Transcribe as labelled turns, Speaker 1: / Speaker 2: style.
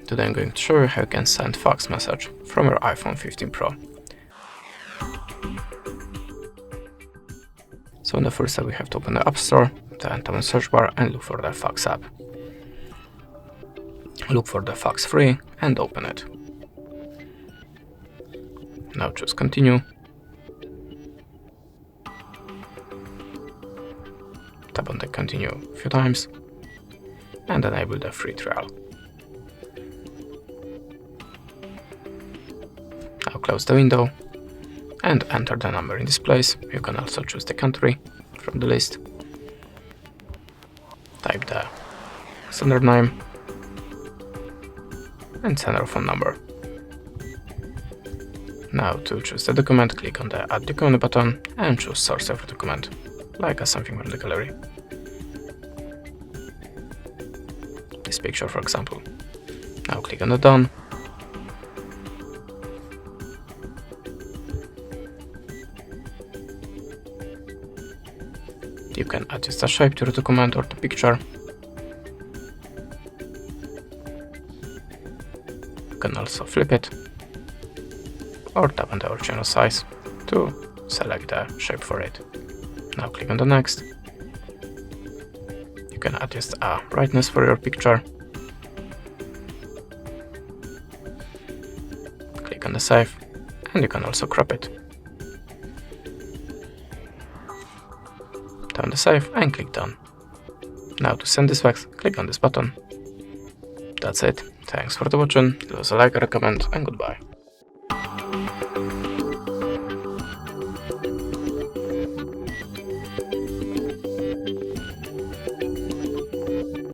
Speaker 1: Today I'm going to show you how you can send fax message from your iPhone 15 Pro. So in the first step we have to open the App Store, then tap on search bar and look for the Fax app. Look for the Fax Free and open it. Now choose Continue. Tap on the Continue a few times and enable the free trial. Now close the window and enter the number in this place. You can also choose the country from the list. Type the sender name and sender phone number. Now to choose the document, click on the Add Document button and choose source of the document, like something from the gallery. This picture, for example. Now click on the Done. You can adjust the shape to the document or the picture. You can also flip it or tap on the original size to select the shape for it. Now click on the Next. You can adjust a brightness for your picture. Click on the Save and you can also crop it. Tap on the Save and click Done. Now to send this fax, click on this button. That's it. Thanks for watching. Leave us a like, a comment, and goodbye.